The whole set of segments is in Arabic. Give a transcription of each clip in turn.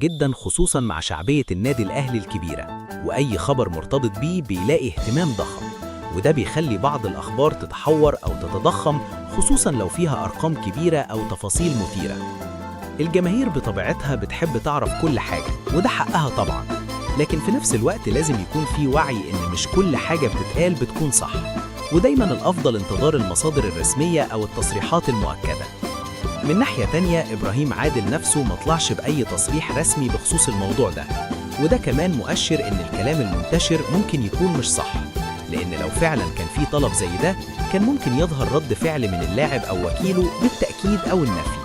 جدا، خصوصا مع شعبية النادي الأهلي الكبيرة، وأي خبر مرتبط بيه بيلاقي اهتمام ضخم، وده بيخلي بعض الأخبار تتحور أو تتضخم، خصوصا لو فيها أرقام كبيرة أو تفاصيل مثيرة. الجماهير بطبيعتها بتحب تعرف كل حاجة، وده حقها طبعا، لكن في نفس الوقت لازم يكون في وعي إن مش كل حاجة بتتقال بتكون صح، ودايما الأفضل انتظار المصادر الرسمية أو التصريحات المؤكدة. من ناحية تانية، إبراهيم عادل نفسه ما طلعش بأي تصريح رسمي بخصوص الموضوع ده، وده كمان مؤشر إن الكلام المنتشر ممكن يكون مش صح، لأن لو فعلا كان في طلب زي ده كان ممكن يظهر رد فعل من اللاعب أو وكيله بالتأكيد أو النفي.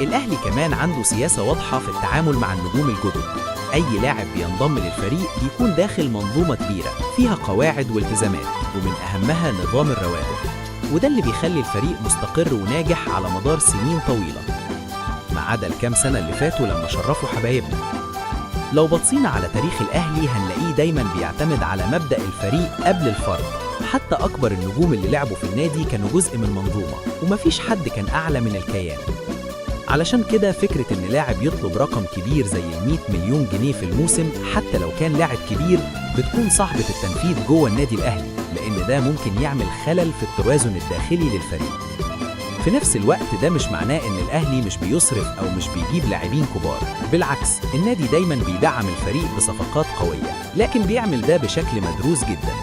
الأهلي كمان عنده سياسة واضحة في التعامل مع النجوم الجدد. أي لاعب بينضم للفريق بيكون داخل منظومة كبيرة فيها قواعد والتزامات، ومن أهمها نظام الرواتب، وده اللي بيخلي الفريق مستقر وناجح على مدار سنين طويلة، ما عدا الكام سنة اللي فاتوا لما شرفوا حبايبنا. لو بصينا على تاريخ الأهلي هنلاقيه دايما بيعتمد على مبدأ الفريق قبل الفرد. حتى أكبر النجوم اللي لعبوا في النادي كانوا جزء من منظومة، ومفيش حد كان أعلى من الكيان. علشان كده فكرة إن لاعب يطلب رقم كبير زي 100 مليون جنيه في الموسم حتى لو كان لاعب كبير بتكون صعبة التنفيذ جوه النادي الأهلي، لأن ده ممكن يعمل خلل في التوازن الداخلي للفريق. في نفس الوقت ده مش معناه إن الأهلي مش بيصرف أو مش بيجيب لاعبين كبار، بالعكس النادي دايما بيدعم الفريق بصفقات قوية، لكن بيعمل ده بشكل مدروس جدا.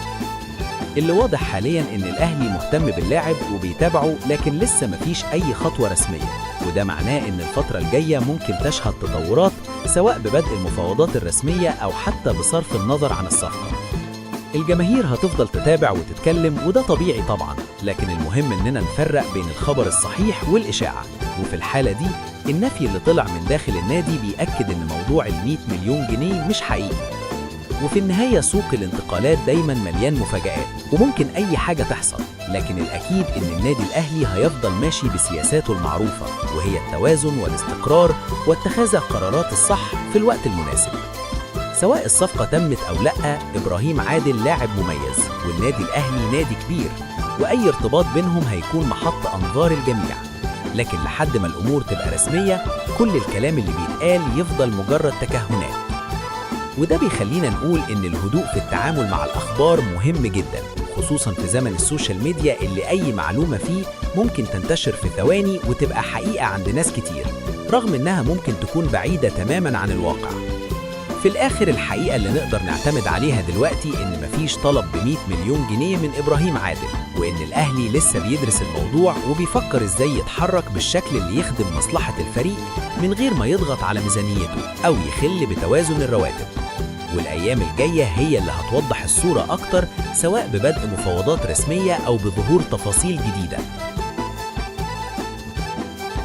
اللي واضح حاليا إن الأهلي مهتم باللاعب وبيتابعه، لكن لسه مفيش أي خطوة رسمية، وده معناه إن الفترة الجاية ممكن تشهد تطورات، سواء ببدء المفاوضات الرسمية أو حتى بصرف النظر عن الصفقة. الجماهير هتفضل تتابع وتتكلم، وده طبيعي طبعا، لكن المهم إننا نفرق بين الخبر الصحيح والإشاعة، وفي الحالة دي النفي اللي طلع من داخل النادي بيأكد إن موضوع ال100 مليون جنيه مش حقيقي. وفي النهاية سوق الانتقالات دايما مليان مفاجآت، وممكن أي حاجة تحصل، لكن الأكيد إن النادي الأهلي هيفضل ماشي بسياساته المعروفة، وهي التوازن والاستقرار واتخاذ القرارات الصح في الوقت المناسب. سواء الصفقة تمت أو لأ، إبراهيم عادل لاعب مميز، والنادي الأهلي نادي كبير، وأي ارتباط بينهم هيكون محط أنظار الجميع. لكن لحد ما الأمور تبقى رسمية، كل الكلام اللي بيتقال يفضل مجرد تكهنات. وده بيخلينا نقول إن الهدوء في التعامل مع الأخبار مهم جدا، خصوصا في زمن السوشيال ميديا اللي أي معلومة فيه ممكن تنتشر في ثواني وتبقى حقيقة عند ناس كتير، رغم إنها ممكن تكون بعيدة تماما عن الواقع. في الآخر الحقيقة اللي نقدر نعتمد عليها دلوقتي إن مفيش طلب ب100 مليون جنيه من إبراهيم عادل، وإن الأهلي لسه بيدرس الموضوع وبيفكر إزاي يتحرك بالشكل اللي يخدم مصلحة الفريق من غير ما يضغط على ميزانيته أو يخل بتوازن الرواتب. والأيام الجاية هي اللي هتوضح الصورة أكتر، سواء ببدء مفاوضات رسمية أو بظهور تفاصيل جديدة.